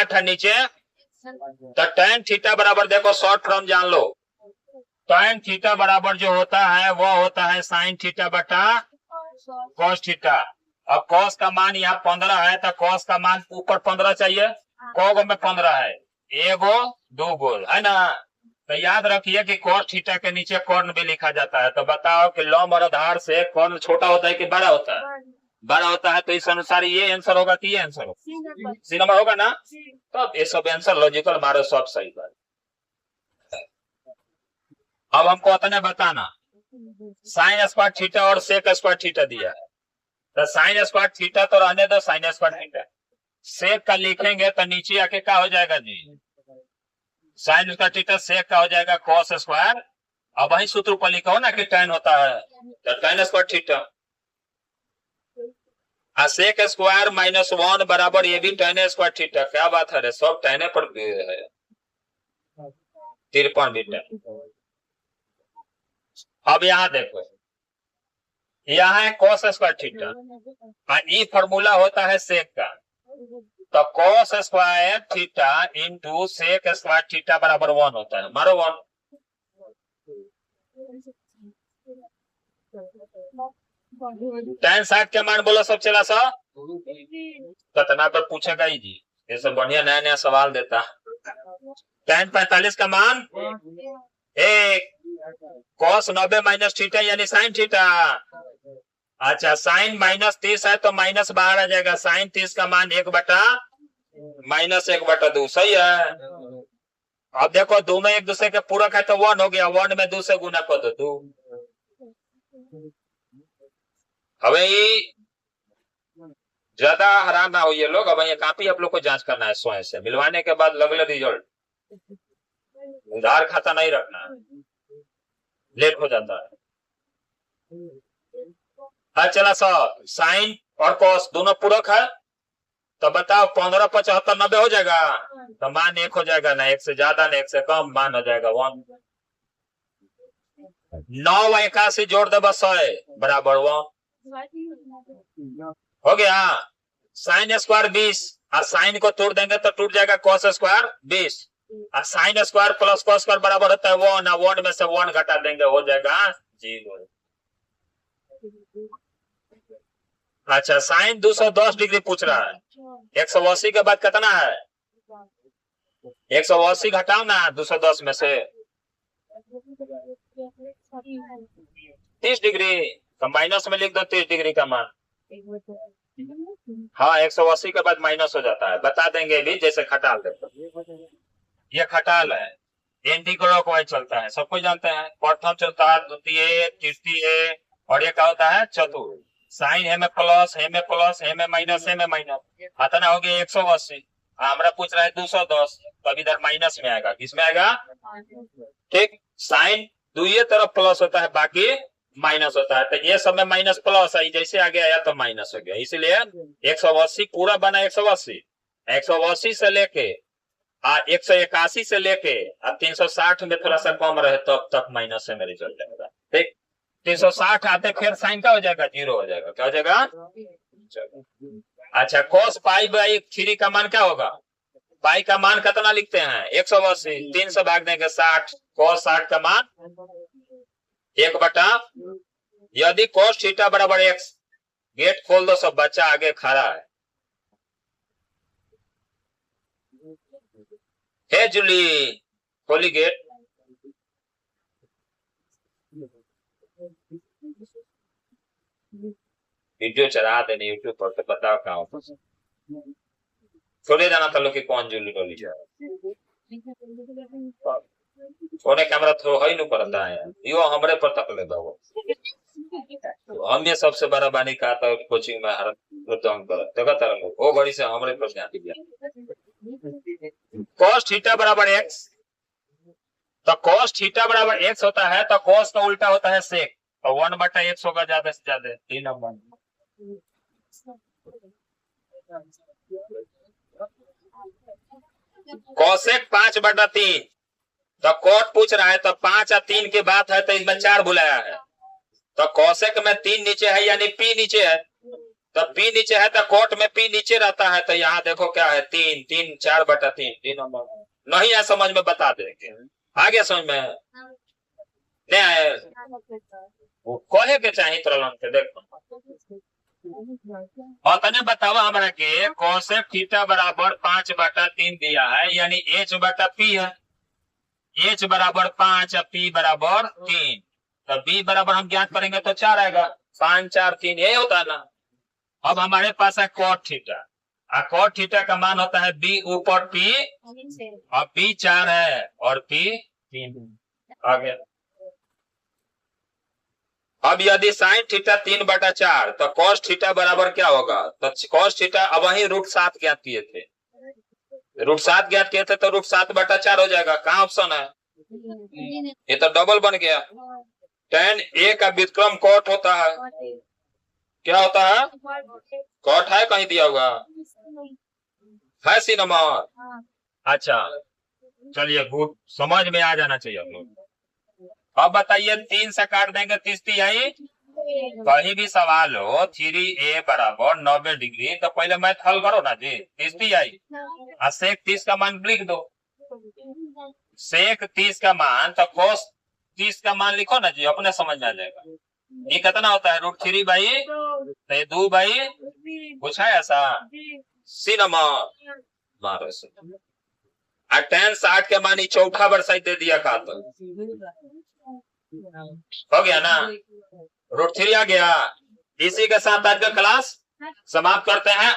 360 है नीचे, तो tan थीटा बराबर देखो शॉर्ट फॉर्म जान लो, tan थीटा बराबर जो होता है वो होता है sin थीटा बटा cos थीटा। अब cos का मान यहाँ 15 है तो cos का मान ऊपर 15 चाहिए, कोगो में 15 है, एगो दो गोल है ना। तो याद रखिए कि cos थीटा के नीचे कर्ण भी लिखा जाता है। तो बताओ कि लंब और आधार से कर्ण छोटा होता है कि बड़ा होता है? बड़ा होता है। तो इस अनुसार ये आंसर होगा कि ये आंसर होगा, सी नंबर होगा ना। तो ये सब आंसर लॉजिकल मारो, सब सही बात। अब हमको इतना बताना, साइन स्क्वायर थीटा और सेक स्क्वायर थीटा दिया है, तो साइन स्क्वायर थीटा तो रहने दो, साइन स्क्वायर थीटा। सेक का लिखेंगे तो नीचे आके क्या हो जाएगा जी, साइन स्क्वायर थीटा सेक का हो जाएगा कॉस स्क्वायर। अब वही सूत्र पर लिखा हो ना कि tan होता है, तो tan square theta sec square -1 बराबर ये भी tan स्क्वायर थीटा। क्या बात है रे, सब tan पर है, 53 बीटा। अब यहाँ देखो, यहाँ है cos स्क्वायर थीटा और ये फॉर्मूला होता है सेक का, तो cos square theta into sec square theta बराबर 1 होता है, मारो 1। tan 60 के मान बोलो सब चला सा कितना पर पूछेगा ही जी, ये सब बढ़िया नया नया सवाल देता। tan 45 का मान 1, cos 90 माइनस थीटा यानी साइन थीटा। अच्छा साइन -30 है तो माइनस बाहर आ जाएगा, साइन 30 का मान 1/-1/2 सही है। अब देखो दोनों एक दूसरे के पूरक है तो 1 हो गया, 1 में 2 से गुना कर दो 2। हमें ज्यादा हैरान ना होइए लोग, अब ये काफी आप लोग को जांच करना है स्वयं से, मिलवाने के बाद लगले रिजल्ट, उधार खाता नहीं रखना, लेट हो जाता है। चला सर, साइन और कॉस दोनों पूरक है, तो बताओ 15 75 90 हो जाएगा, तो मान 1 हो जाएगा ना, 1 से ज्यादा ना 1 से कम, मान हो जाएगा 1। 9 व 81 जोड़ दे बस 100 बराबर 1 हो गया। साइन स्क्वायर 20 और साइन को तोड़ देंगे तो टूट जाएगा कॉस स्क्वायर 20 और sine square plus cos square बराबर होता है 1 और 1 में से 1 घटा देंगे हो जाएगा 0। अच्छा साइन 210 डिग्री पूछ रहा है, 180 के बाद कितना है, 180 घटाओ ना 210 में से 30 डिग्री, तो माइनस में लिख दो 30 डिग्री का मान। हाँ 180 के बाद माइनस हो जाता है, बता देंगे भी जैसे खटाल देते, ये खटाल है, एंटी क्लॉकवाइज चलता है, सबको जानते हैं। प्रथम चलता है, द्वितीय, तृतीय और ये क्या होता है चतुर्थ। साइन है में प्लस, है में प्लस, है में माइनस, है में माइनस, आता हो गया 180। हमारा पूछ रहा है 210, तो अब इधर माइनस में आएगा, किसमें आएगा, ठीक। साइन दुई तरफ प्लस होता है, बाकी माइनस होता है, तो ये सब में माइनस प्लस है, जैसे आगे आया तो माइनस हो गया, इसलिए 180 पूरा बना 180, 180 से लेके 181 से लेके 360 में थोड़ा सा कम रहे तब तक माइनस से मेरे चल जाएगा, ठीक। 360 आते फिर साइन का हो जाएगा 0 हो जाएगा, क्या हो जाएगा। अच्छा cos π/3 का मान क्या होगा, पाई का मान कितना लिखते हैं 180, 3 से भाग देंगे 60, cos 60 का मान 1/, यदि cos थीटा बराबर x, गेट खोल दो सब, बच्चा आगे खड़ा है। हे जूली खोली गेट, वीडियो चला देने यूट्यूब पर, तो बताओ कहाँ छोड़े जाना था लोग कि कौन जूली डोली छोड़े, कैमरा थ्रो है नहीं पड़ता है यो हमरे पर तक ले दो, हम ये सबसे बड़ा बानी कहा था कोचिंग में हर देखा था लोग वो बड़ी से हमरे पर ध्यान दिया। cos थीटा बराबर x, तो cos थीटा बराबर x होता है तो cos का उल्टा होता है sec, तो 1/x होगा ज्यादा से ज्यादा 3 नंबर। cosec 5/3, तो cot पूछ रहा है तो 5 और 3 की बात है तो इसमें 4 बुलाया है, तो cosec में 3 नीचे है यानी p नीचे है, तो पी नीचे है तो कोट में पी नीचे रहता है, तो यहाँ देखो क्या है, 3 3 4/3 3 नंबर नहीं है, समझ में बता देंगे। आ गया समझ में? नहीं आए वो कहे के चाहिए तुरंत के देखो। और तने बताओ हमारा के कोसेक थीटा बराबर 5/3 दिया है, यानी h/p है, h बराबर 5 और p बराबर 3, तो b बराबर हम ज्ञात करेंगे तो 4 आएगा, 5 4 3 यही होता है ना। अब हमारे पास है cot थीटा, और cot थीटा का मान होता है b ऊपर p, और p 4 है और p 3 आ गया। अब यदि साइन थीटा 3/4 तो कॉस थीटा बराबर क्या होगा, तो कॉस थीटा अब वही √7 ज्ञात किए थे, √7 ज्ञात किए थे तो √7/4 हो जाएगा। कहाँ ऑप्शन है, ये तो डबल बन गया। tan a का व्युत्क्रम कॉट होता है, क्या होता है, कॉट है, कहीं दिया हुआ है सी नंबर। अच्छा चलिए गुड, समझ में आ जाना चाहिए आप लोग। अब बताइए 3 से काट देंगे 30 आई, कहीं भी सवाल हो 3a बराबर 90 डिग्री तो पहले मैथ हल करो ना जी, 30 आई और सेक 30 का मान लिख दो, सेक 30 का मान तो कोस 30 का मान लिखो ना जी, अपने समझ में आ जाएगा। ये कितना होता है √3 तो 2 बाई, कुछ है ऐसा सी नंबर मारो से। और tan 60 के मान चौथा वर्षा दे दिया का तो हो गया ना, √3 आ गया। इसी के साथ आज का क्लास समाप्त करते हैं।